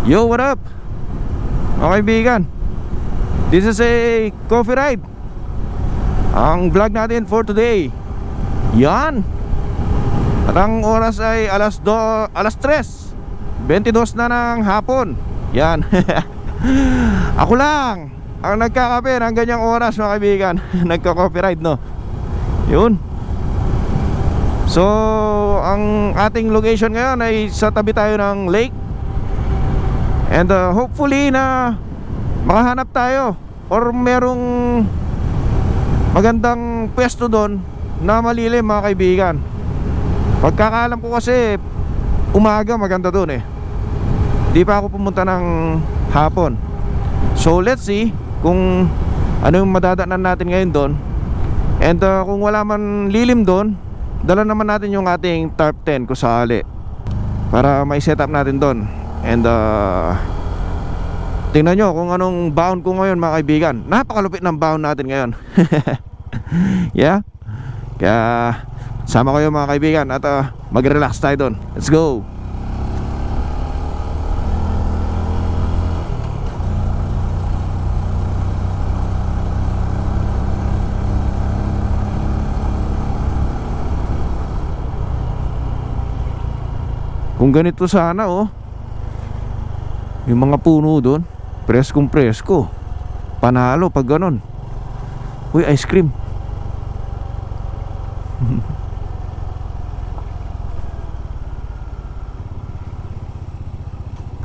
Yo, what up? Mga kaibigan, this is a coffee ride. Ang vlog natin for today, yan. At ang oras ay alas 3:22 na ng hapon. Yan. Ako lang ang nagkakape ng ganyang oras, mga kaibigan. Nagka-coffee ride, no? Yun. So, ang ating location ngayon ay sa tabi tayo ng lake. And hopefully na makahanap tayo or merong magandang pwesto doon na malilim, mga kaibigan. Pagkakaalam ko kasi umaga maganda doon eh. Di pa ako pumunta ng hapon. So let's see kung ano yung madadaanan natin ngayon doon. And kung wala man lilim doon, dala naman natin yung ating tarp tent kung sakali, para may set up natin doon. And tingnan nyo kung anong bound ko ngayon, mga kaibigan. Napakalupit ng bound natin ngayon. Yeah. Kaya sama kayo, mga kaibigan, at mag-relax tayo doon. Let's go. Kung ganito sana, oh, yung mga puno doon, preskong presko, panalo pag ganon. Uy, ice cream.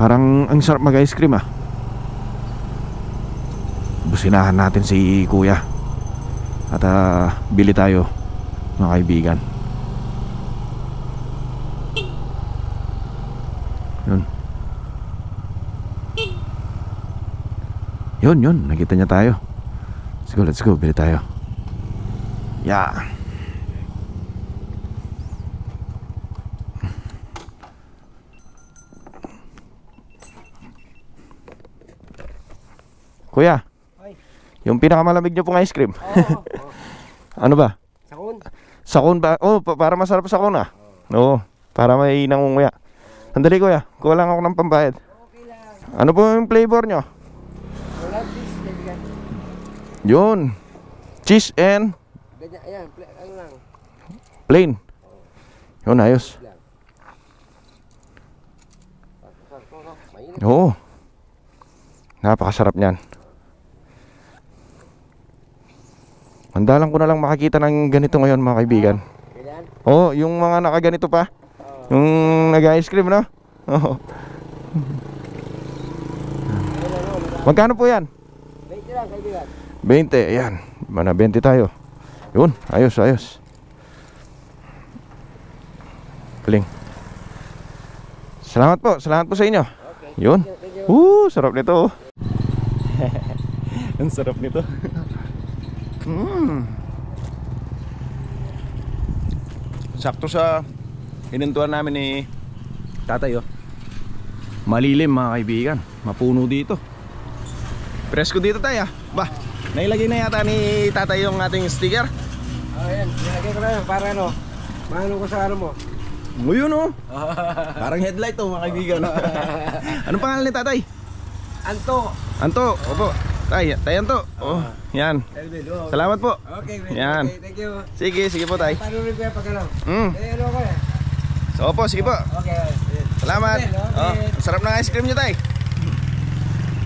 Parang ang sarap mag ice cream, ah. Businahan natin si kuya at bili tayo, mga kaibigan. Yun, nakita niya tayo. Let's go, bili tayo. Yeah. Kuya, yung pinakamalamig niyo pong ice cream. Ano ba? Sakon. Sakon ba? Oh, para masarap sakon, ah. Oo, para may nangunguya. Sandali, kuya, kuha lang ako ng pambayad. Okay lang. Ano po yung flavor nyo? Wala cheese, kaibigan. Yun, cheese and Ganyan, ayan, ano lang. plain. Yun, ayos. Oo, napakasarap niyan. Mandalang ko na lang makakita ng ganito ngayon, mga kaibigan. Oo, yung mga nakaganito pa. Yung nag-ice cream, no? Oo. Magkano po yan? 20 lang, kaibigan. 20, ayan. Mana 20 tayo. Yun, ayos, ayos. Galing. Salamat po sa inyo. Okay. Yun. Thank you. Sarap nito. Ang sarap nito. Sakto sa hinuntuan namin ni tatay, oh. Malilim, mga kaibigan. Mapuno dito. Presko dito tayo, ah. Bah, nailagay na yata ni tatay yung ating sticker. Ayan, nilagay ko na yan para ano, maano ko sa ano mo. Ngayon, oh. Parang headlight, oh, mga kaibigan. Anong pangalan ni tatay? Anto. Anto, opo. Tay Anto. Oh, yan. Salamat po. Okay, yan. Okay, thank you. Sige po, tay. Paano rin ko yan pag ano? Ano ko eh. So, opo, sige po. Okay. Salamat. Okay. Oh, sarap ng ice cream nyo, tay.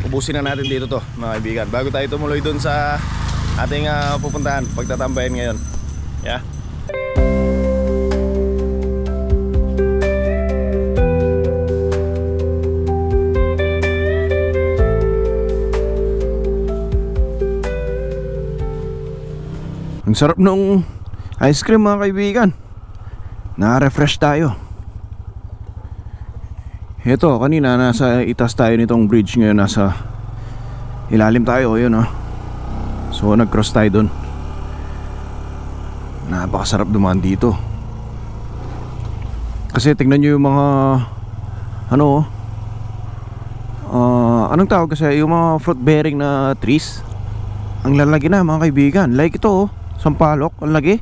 Ubusin na natin dito to, mga kaibigan, bago tayo tumuloy dun sa ating pupuntahan, pagtatambayan ngayon. Yeah. Ang sarap nung ice cream, mga kaibigan. Na-refresh tayo. Ito, kanina nasa itas tayo nitong bridge, ngayon nasa ilalim tayo, yun, oh. So nag-cross tayo dun. Napakasarap dumaan dito. Kasi tignan nyo yung mga ano, anong tawag kasi, yung mga fruit bearing na trees. Ang lalaki na, mga kaibigan. Like ito, oh, sampalok, ang lagi.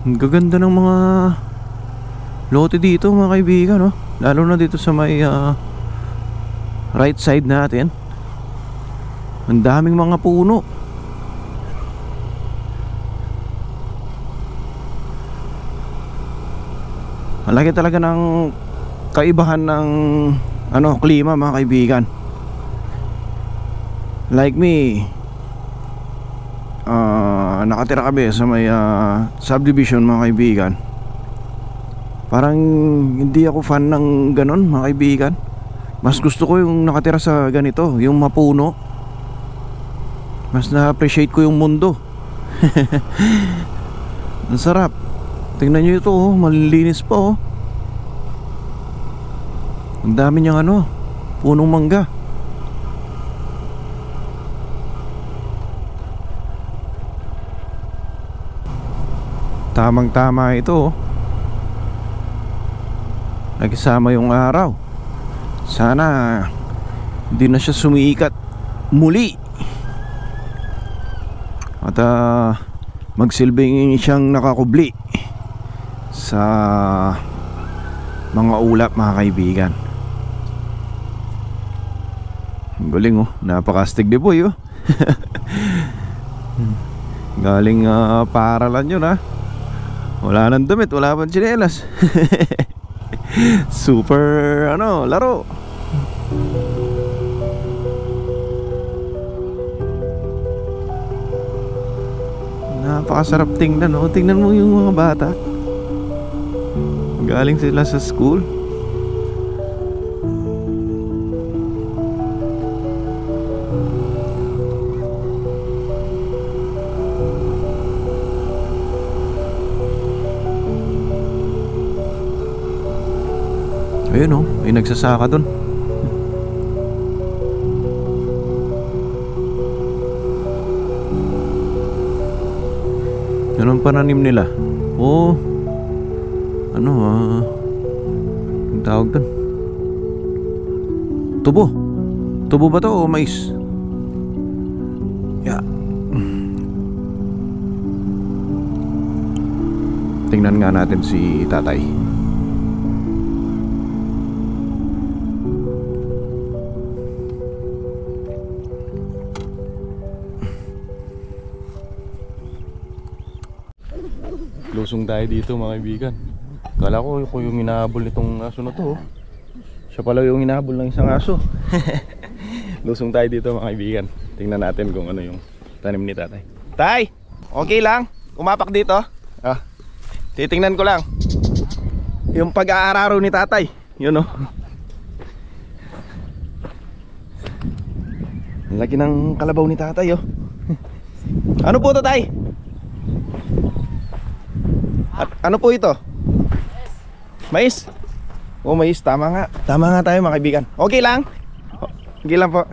Ang gaganda ng mga lote dito mga kaibigan, no? Lalo na dito sa may right side natin. Ang daming mga puno. Malaki talaga ng kaibahan ng klima mga kaibigan. Like me, nakatira kami sa may subdivision mga kaibigan. Parang hindi ako fan ng ganon mga kaibigan. Mas gusto ko yung nakatira sa ganito, yung mapuno. Mas na-appreciate ko yung mundo. Ang sarap. Tingnan nyo ito, oh, malilinis pa, oh. Ang dami niyang punong mangga. Tamang-tama ito, oh. Nagkasama yung araw. Sana hindi na siya sumikat muli. At magsilbing siyang nakakubli sa mga ulap mga kaibigan. Ang galing, oh. Napakastig di boy, oh. Galing paaralan yun, ha. Wala nang damit, wala pang tsinelas. Super laro. Napakasarap tingnan, oh. Tingnan mo yung mga bata. Galing sila sa school. Ayun, oh, may nagsasaka dun. Anong pananim nila? Oh, ang tawag dun? Tubo. Tubo ba to o mais? Yeah. Tingnan nga natin si tatay. Lusong tayo dito mga kaibigan. Kala ko yung hinahabol nitong aso na to, oh. Siya pala yung hinahabol ng isang aso. Lusong tayo dito mga kaibigan. Tingnan natin kung ano yung tanim ni tatay. Tay! Okay lang? Umapak dito? Titingnan ko lang yung pag-aararo ni tatay. Yun, oh. Laki ng kalabaw ni tatay, oh. Ano po to, tay? Ano po ito? Mais? Oh, mais. Tama nga. Tama nga tayo mga kaibigan. Okay lang? Okay lang po.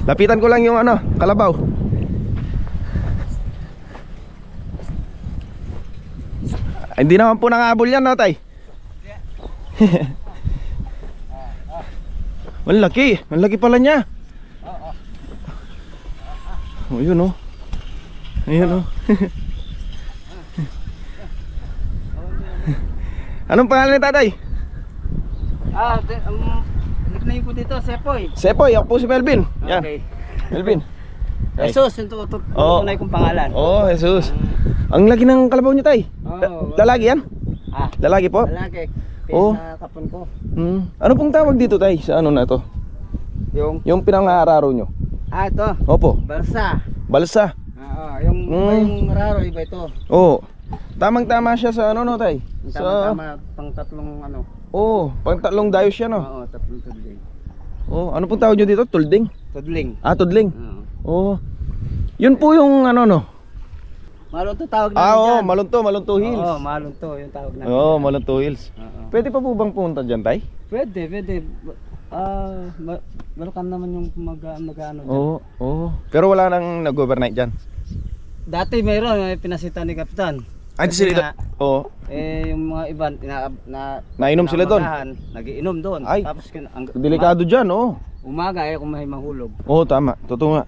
Lapitan ko lang yung kalabaw. Hindi naman po nangahabol yan, no, tay? Malaki. Malaki pala niya. Oh, yun, oh. Ayun, oh. Anong pangalan ni tatay? Nickname ko dito, Sepoy. Sepoy, ako po si Melvin. Yan. Okay. Melvin. Jesus, yung tunay kong pangalan. Oh, Jesus. Ang laki ng kalabaw niyo, tay. Lalaki yan? Lalaki po? Lalaki. Oh. Kapon ko. Ano pong tawag dito, tay? Sa ano na to? Yung pinang-aararo nyo? Ito. Opo. Balsa. Balsa. Yung raro, iba ito. Oo. Tamang-tama siya sa no, tay? Tama, pang tatlong Oo, pang tatlong dayos siya, no? Oo, tatlong tudling. Oo, ano pong tawag nyo dito? Tulding? Tudling. Tudling. Oo. Yun po yung no? Malunto tawag namin dyan. Malunto Hills. Oo, Malunto yung tawag namin. Oo, Malunto Hills. Pwede pa po bang pumunta dyan, tay? Pwede. Welcome naman yung mag-ano dyan. Oo. Pero wala nang nag-overnight dyan? Dati may pinasita ni Kapitan. Ay, sila. Oo. Yung mga iba nainom sila doon. Nagiinom doon. Ay, tapos delikado dyan, oo. Umaga kung may mahulog. Oo, tama. Totoo nga.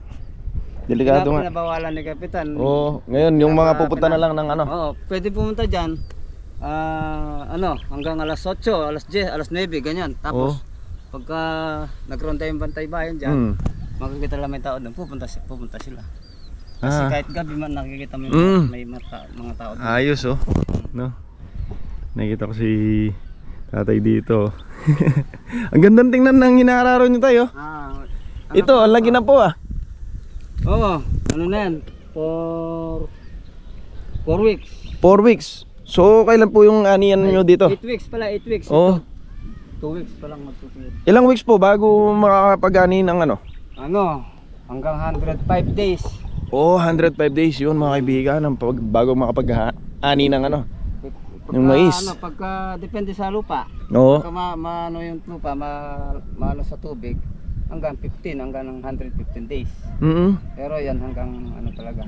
Delikado nga. Pinabawalan ni Kapitan. Oo, ngayon yung mga pupunta na lang ng ano. Oo, pwede pumunta dyan. Hanggang alas 8, alas 10, alas 9, ganyan. Tapos, pagka nagkaroon tayong bantay bayan dyan, makikita lang may tao doon, pupunta sila. Kasi kahit gabi man nakikita mo may mga tao doon. Ayos oh. No? Nakita ko si tatay dito. Ang gandang tingnan ng hinahararo nyo tayo. Ito, ang lagi na po ah. Oo, ano na yan? For 4 weeks. 4 weeks. So, kailan po yung anihan nyo dito? 8 weeks pala, 8 weeks. Oo. 2 weeks pa lang magsusunod. Ilang weeks po bago makakapag-ani ng ano? Hanggang 105 days. 105 days yun mga kaibigan bago makapag-ani ng ano? Yung mais. Pagka depende sa lupa. Oo. Pagka maano yung lupa, maano sa tubig, hanggang 15, hanggang 115 days. Pero yan hanggang talaga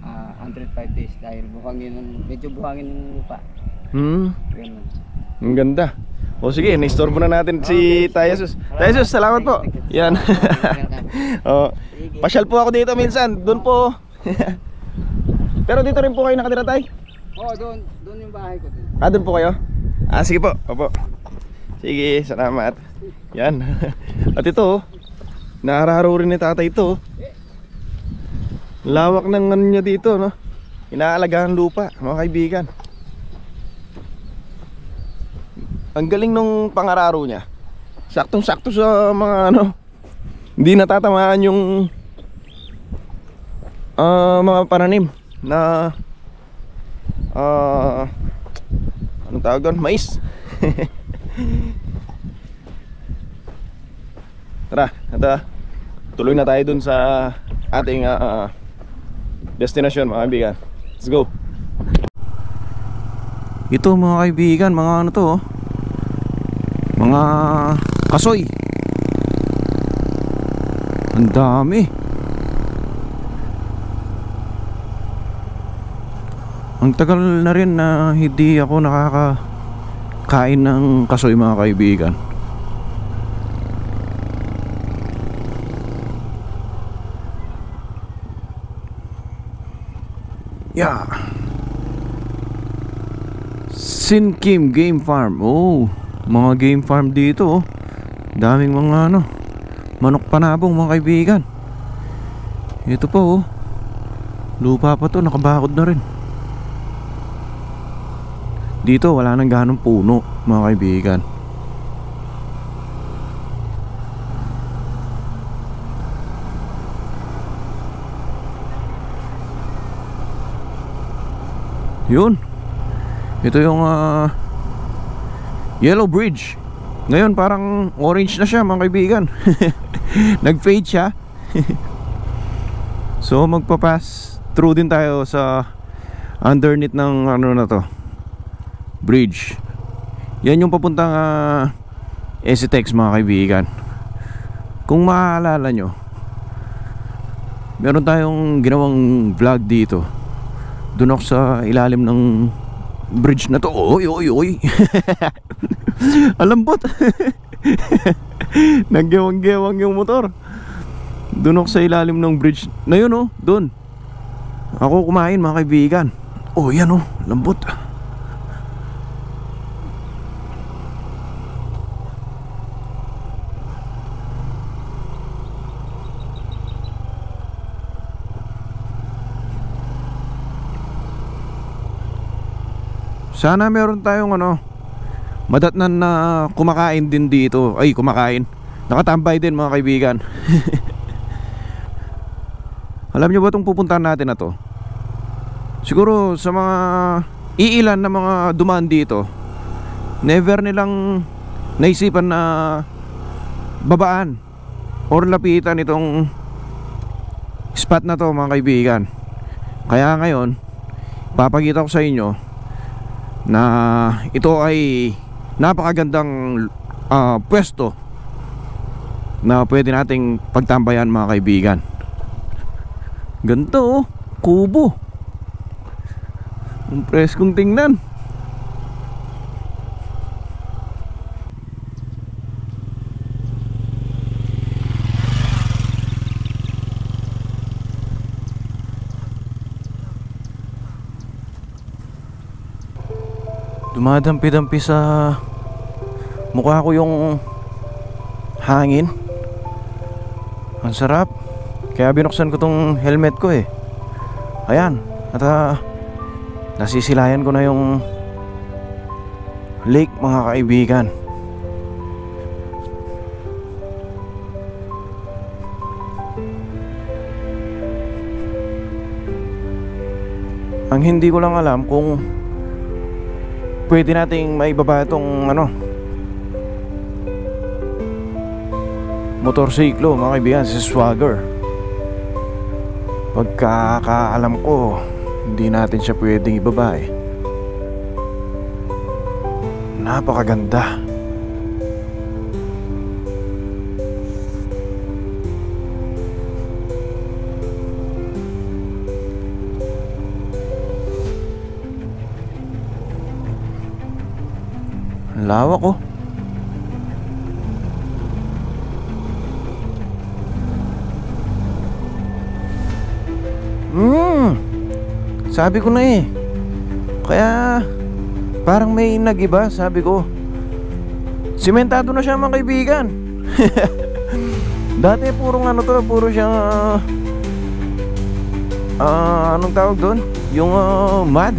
105 days dahil medyo buhangin yung lupa. Ganun. Ang ganda. O sige, na-istorbo na natin si Tayasus. Tayasus, salamat po. Yan. Pasyal po ako dito minsan. Doon po. Pero dito rin po kayo nakatira, Tay? Oo, doon yung bahay ko. Doon po kayo? Sige po. Opo. Sige, salamat. Yan. At ito, naararo rin ni tatay ito. Lawak ng ano niya dito, no? Inaalagaan lupa, mga kaibigan. Ang galing nung pangararo niya. Saktong-sakto sa mga ano. Hindi natatamaan yung mga pananim na anong tawag doon? Mais. Tara, tuloy na tayo dun sa ating destination mga kaibigan. Let's go. Ito mga kaibigan, mga ano to, mga kasoy. Ang dami. Ang tagal na rin na hindi ako nakakain ng kasoy mga kaibigan. Yeah. Sinkim Game Farm. Oh, mga game farm dito. Daming mga ano, manok panabong mga kaibigan. Ito po oh. Lupa pa to, nakabakod na rin. Dito wala nang ganong puno mga kaibigan. Yun. Ito yung Yellow Bridge. Ngayon parang orange na siya mga kaibigan. Nag-fade siya. So magpapass through din tayo sa underneath ng ano na to, bridge. Yan yung papuntang Esitex mga kaibigan. Kung maalala nyo, meron tayong ginawang vlog dito. Doon ako sa ilalim ng bridge na to. Oy, oy, oy. Alambot. Naggewang-gewang yung motor. Doon ako sa ilalim ng bridge na yun oh. Doon ako kumain mga kaibigan. Oh yan oh, lambot. Sana meron tayong ano, madatnan na kumakain din dito. Ay, kumakain, nakatambay din mga kaibigan. Alam nyo ba itong pupuntahan natin na to? Siguro sa mga iilan na mga dumaan dito, never nilang naisipan na babaan or lapitan itong spot na to mga kaibigan. Kaya ngayon papakita ko sa inyo na ito ay napakagandang pwesto na pwede nating pagtambayan mga kaibigan. Ganito oh, kubo. Ang preskong tingnan. Dumadampi-dampi sa mukha ko yung hangin. Ang sarap. Kaya binuksan ko tong helmet ko eh. Ayan. At nasisilayan ko na yung lake, mga kaibigan. Ang hindi ko lang alam kung pwede nating maibaba itong motorsiklo, mga kaibigan, si Swagger. Pagkakaalam ko, hindi natin siya pwedeng ibaba eh. Napakaganda. Ang lawak oh. Sabi ko na eh. Kaya parang may nagiba, sabi ko. Simentado na siya, mga kaibigan. Dati purong puro siyang anong tawag doon? Yung mud.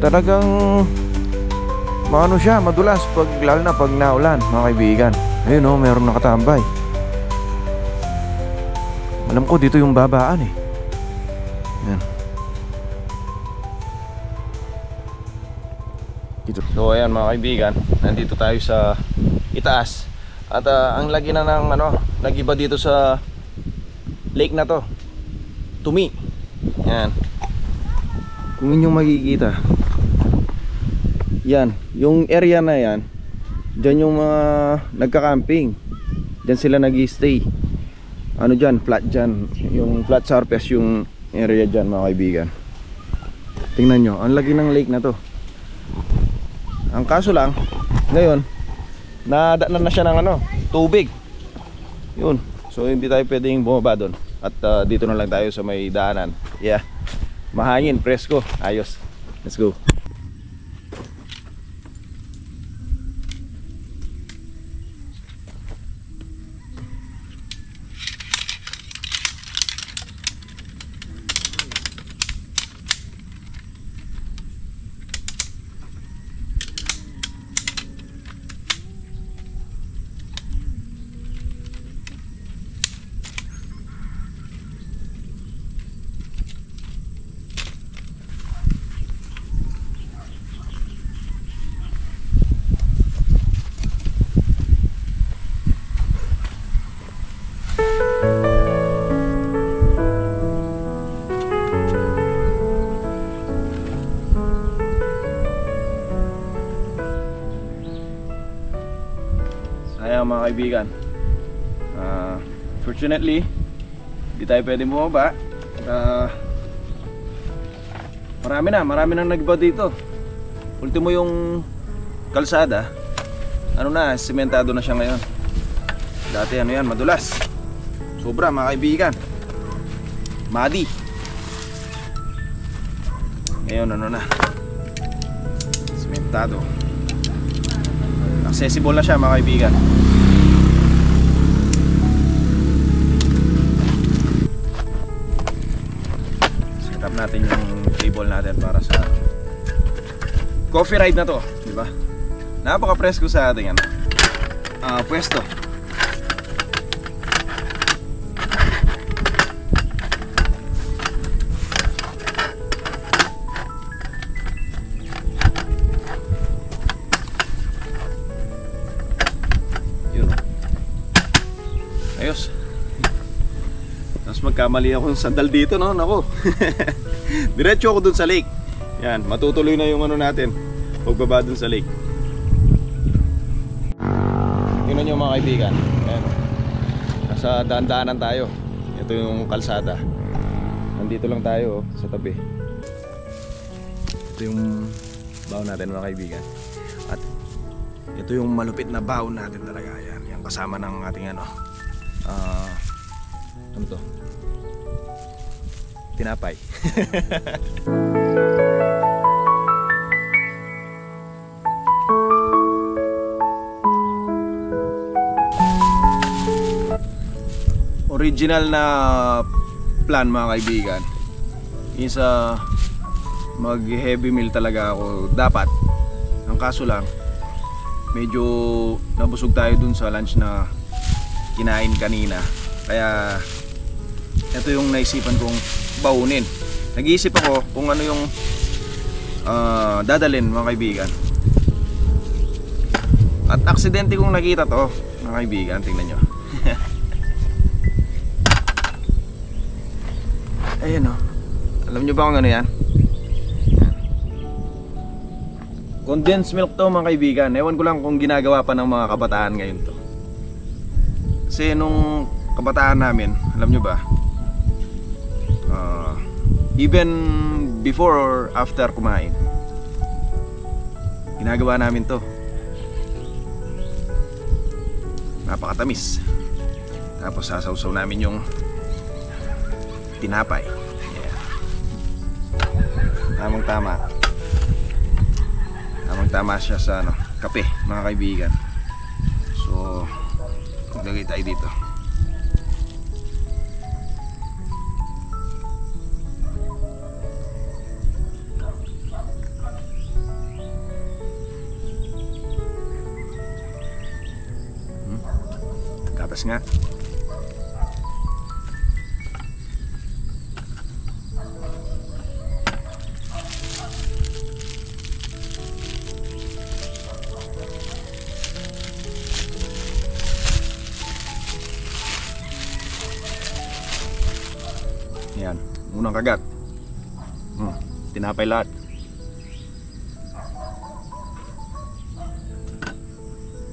Talagang siya, madulas lalo na pag naulan, mga kaibigan. Ayun oh, meron nakatambay. Alam ko dito yung babaan eh. Yan. Dito. So ayan, mga kaibigan, nandito tayo sa itaas. At ang lagi na ng nagiba dito sa lake na to, Tumi. Yan. Kung inyong makikita, yan, yung area na yan, dyan yung mga nagka-camping. Dyan sila nag-i-stay. Dyan, flat dyan. Yung flat surface yung area dyan, mga kaibigan. Tingnan nyo, ang laki ng lake na to. Ang kaso lang, ngayon nadaanan na siya ng tubig. Yun, so hindi tayo pwedeng bumaba doon. At dito na lang tayo sa may daanan. Yeah, mahangin, presko, ayos. Let's go. Mga kaibigan, fortunately hindi tayo pwede bumaba. Marami nang nagba dito. Ultimo yung kalsada, sementado na siya ngayon. Dati yan, madulas. Sobra, mga kaibigan, muddy. Ngayon sementado. Accessible na siya, mga kaibigan. Set up natin yung table natin para sa coffee ride na to, di ba? Napaka-presko sa ating pwesto. Ayos. Tapos magkamali akong sandal dito, no? Nako. Diretso ako dun sa lake. Yan, matutuloy na yung natin, pagbaba dun sa lake. Tingnan nyo, mga kaibigan. Ayan. Nasa daan-daanan tayo. Ito yung kalsada. Nandito lang tayo sa tabi. Ito yung baon natin, mga kaibigan. At ito yung malupit na baon natin talaga. Yan, yung kasama ng ating ano to? Tinapay. original na plan mga kaibigan is mag heavy meal talaga ako dapat. Ang kaso lang medyo nabusog tayo dun sa lunch na kinain kanina, kaya ito yung naisipan kong baunin. Nag-iisip ako kung ano yung dadalhin mga kaibigan. At aksidente kong nakita to mga kaibigan, tingnan nyo. Ayan o, alam nyo ba kung ano yan? Condensed milk to mga kaibigan. Ewan ko lang kung ginagawa pa ng mga kabataan ngayon to. Kasi nung kabataan namin, alam nyo ba, even before or after kumain, ginagawa namin to. Napakatamis. Tapos sasawsaw namin yung tinapay. Yeah. Tamang tama. Tamang tama siya sa kape mga kaibigan. So maglagay tayo dito. Gatas nga. Yan, unang kagat. Tinapay lahat.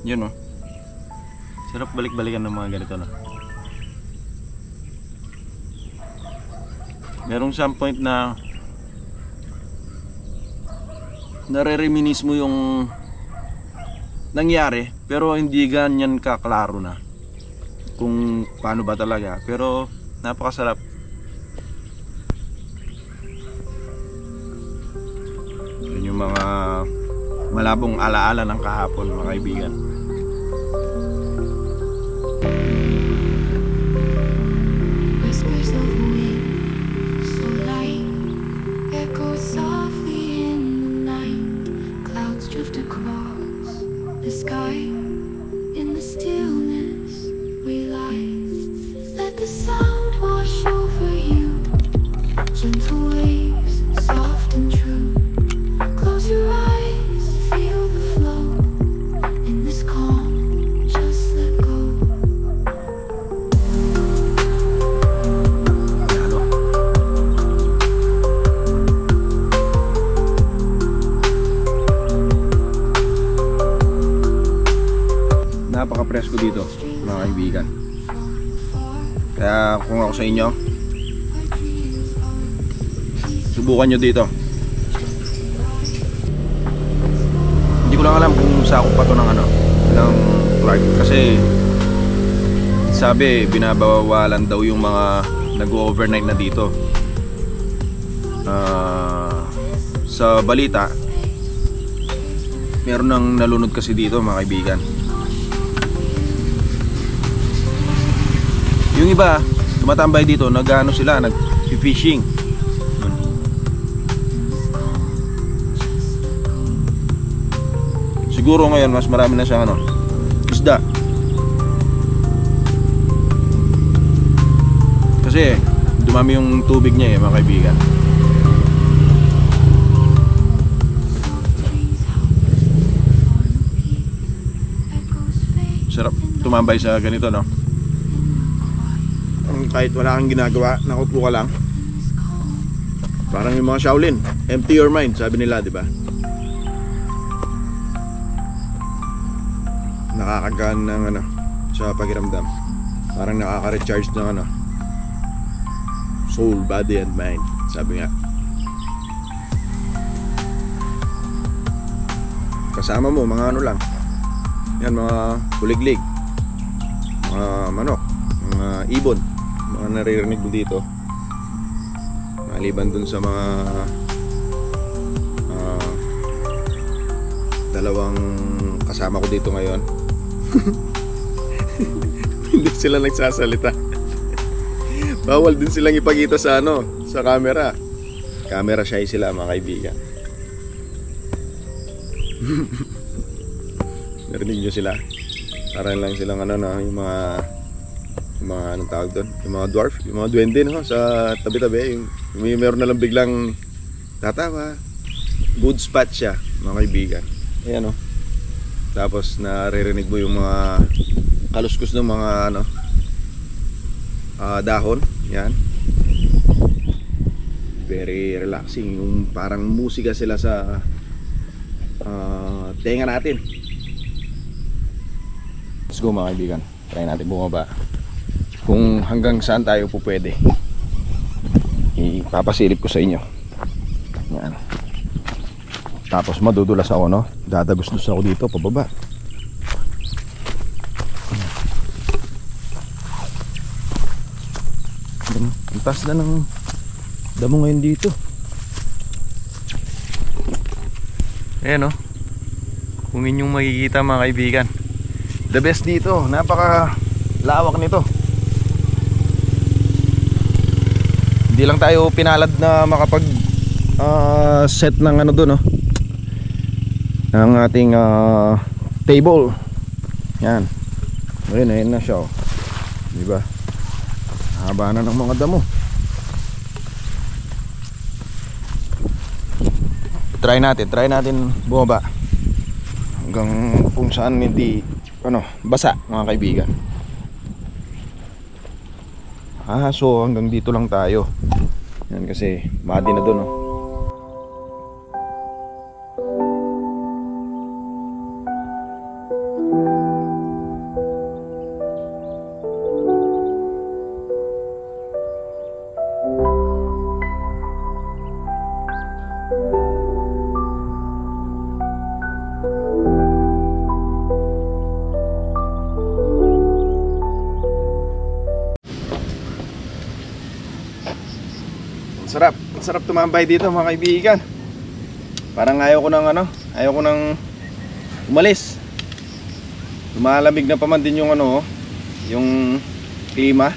Yun oh. Sarap balik-balikan ng mga ganito na. Merong some point na nare-reminisce mo yung nangyari, pero hindi ganyan kaklaro na kung paano ba talaga. Pero napakasarap. Yun yung mga malabong alaala ng kahapon mga kaibigan. Whispers of wind, so light, echoes softly in the night. Clouds drift across the sky. In the stillness we lie. Let the sound wash over you. Gentle waves, soft and true. Close your eyes, feel the flow. In this calm, just let go. Napaka-presko dito mga kaibigan. Kaya kung ako sa inyo, subukan nyo dito. Hindi ko lang alam kung sakop pa to ng ng Clark, kasi sabi binabawalan daw yung mga nag-overnight na dito. Sa balita meron nang nalunod kasi dito mga kaibigan. Yung iba tumatambay dito, nag-ano sila, nag-fishing. Siguro ngayon mas marami na siyang isda. Kasi dumami yung tubig niya mga kaibigan. Sarap tumambay sa ganito, no? Kahit wala kang ginagawa, nakupo ka lang. Parang yung mga Shaolin, empty your mind, sabi nila, di ba? Nakakagaan ng sa pakiramdam. Parang nakaka-recharge ng soul, body and mind, sabi nga. Kasama mo mga lang. Yan, mga kuliglig, mga manok, mga ibon, mga naririnig mo dito. Maliban dun sa mga dalawang kasama ko dito ngayon. Hindi sila nagsasalita. Bawal din silang ipakita sa sa camera. Camera shy sila mga kaibigan. Narinig nyo sila? Parang lang silang yung mga anong tawag doon? Yung mga dwarf, yung mga duwende sa tabi-tabi. Yung meron na lang biglang tatawa. Good spot siya mga kaibigan. Ayan Tapos naririnig mo yung mga kaluskos ng mga dahon. Yan. Very relaxing. Yung parang musika sila sa tenga natin. Let's go mga kaibigan. Try natin bumaba. Kung hanggang saan tayo po pwede. Ipapasilip ko sa inyo. Yan. Tapos madudulas ako dadagos-dus ako dito pababa. Ang taas na ng damo ngayon dito. Ayan kung inyong makikita mga kaibigan, the best dito, napaka lawak nito. Hindi lang tayo pinalad na makapag set ng doon ng ating table. Yan. Ayun na siya diba? Haba na ng mga damo. Try natin bumaba hanggang kung saan hindi basa mga kaibigan. So hanggang dito lang tayo. Yan kasi madi na doon Sarap tumambay dito mga kaibigan. Parang ayaw ko nang umalis. Lumalamig na pa man din yung yung klima.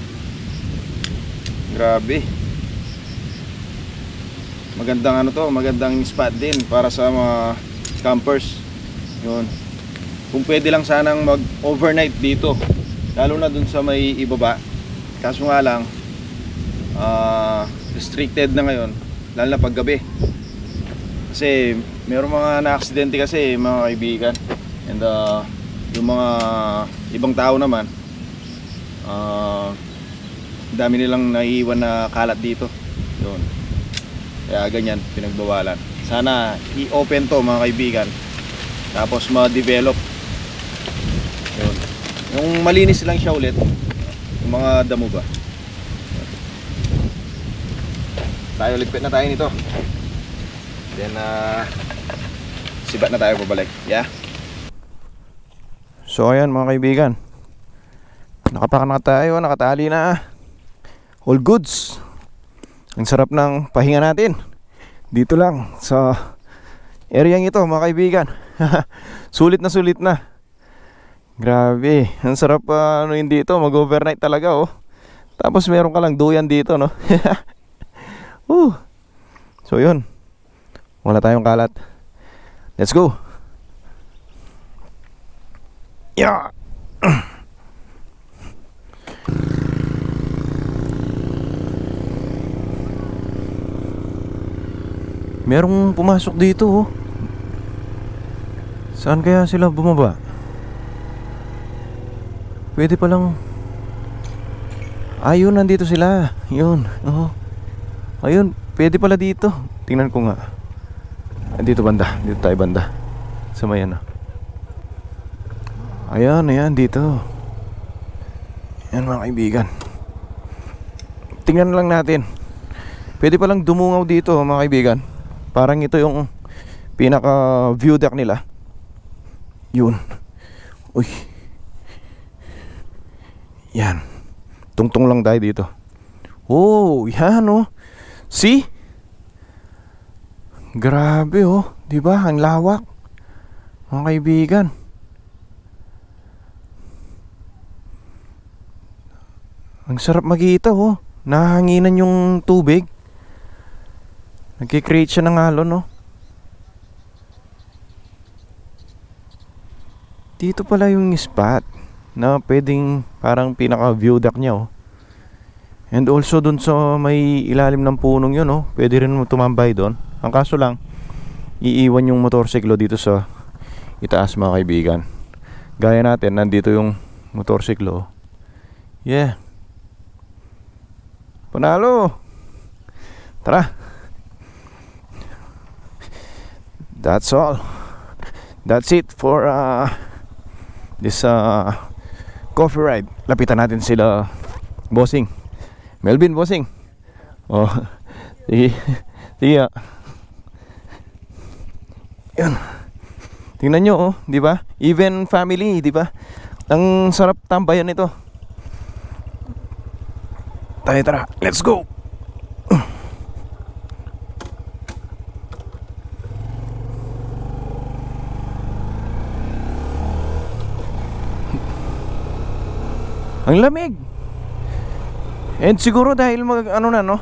Grabe. Magandang magandang spot din para sa mga campers. Yun. Kung pwede lang sanang mag-overnight dito, lalo na dun sa may ibaba. Kaso nga lang restricted na ngayon, lalo na pag gabi. Kasi mayroong mga na-aksidente kasi mga kaibigan. And yung mga ibang tao naman, dami nilang naiiwan na kalat dito. Yun. Kaya ganyan, pinagbawalan. Sana i-open to mga kaibigan, tapos ma-develop. Yun. Yung malinis lang siya ulit, yung mga damo ba. Tayo, ligpit na tayo nito. Then sibat na tayo pabalik. Yeah. So ayan mga kaibigan, nakapaka na tayo, nakatali na. All goods. Ang sarap ng pahinga natin dito lang sa area ito mga kaibigan. Sulit na. Grabe, ang sarap yun dito, mag-overnight talaga Tapos meron ka lang duyan dito So yun, wala tayong kalat. Let's go. Yeah. Merong pumasok dito Saan kaya sila bumaba? Pwede palang ayun, nandito sila. Yun. Ayun, pwede pala dito. Tingnan ko nga. Dito banda. Dito tayo banda. Sa may Ayan, dito. Ayan mga kaibigan. Tingnan lang natin. Pwede palang dumungaw dito mga kaibigan. Parang ito yung pinaka view deck nila. Yun. Uy. Yan. Tungtong lang tayo dito. Yan See? Grabe diba? Ang lawak mga kaibigan. Ang sarap makita nahanginan yung tubig. Nagki-create siya ng alon, no? Dito pala yung spot na pwedeng parang pinaka-view deck niya, oh. And also dun sa may ilalim ng punong yun, oh, pwede rin mo tumambay doon. Ang kaso lang, iiwan yung motorsiklo dito sa itaas, mga kaibigan. Gaya natin, nandito yung motorsiklo. Yeah. Panalo. Tara. That's all. That's it for this coffee ride. Lapitan natin sila bossing. Melvin, bossing. Oh, sige. Sige. Yan. Tingnan nyo, oh, di ba? Even family, di ba? Ang sarap tambayan nito. Tayo, tara. Let's go. Ang lamig. And siguro dahil ano na, no?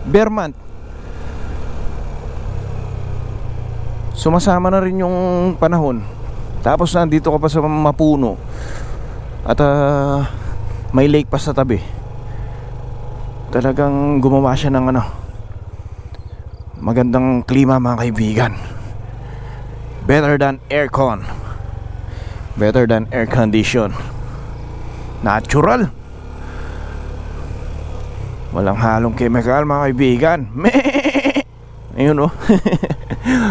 Bear month. Sumasama na rin yung panahon. Tapos nandito ka pa sa mapuno. At may lake pa sa tabi. Talagang gumawa siya ng magandang klima, mga kaibigan. Better than aircon. Better than air condition. Natural. Walang halong chemical, mga kaibigan. Ayun, oh.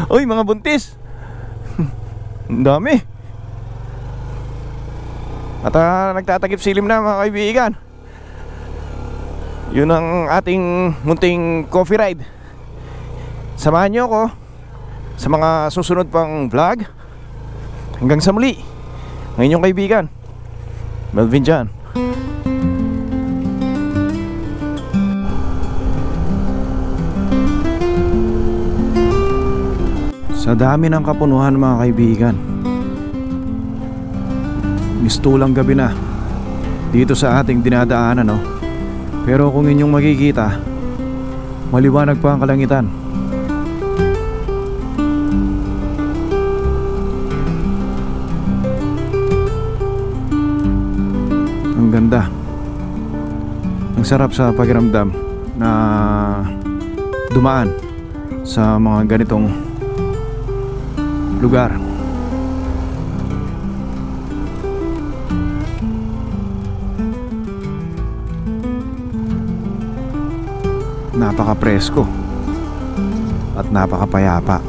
Uy, mga buntis. Ang dami. At nagtatakip silim na, mga kaibigan. Yun ang ating munting coffee ride. Samahan nyo ako sa mga susunod pang vlog. Hanggang sa muli. Ang inyong kaibigan Melvin John. Sa dami ng kapunuhan, mga kaibigan, mistulang gabi na dito sa ating dinadaanan, no? Pero kung inyong makikita, maliwanag pa ang kalangitan. Ang ganda. Ang sarap sa pakiramdam na dumaan sa mga ganitong lugar. Napaka-presko at napaka-payapa.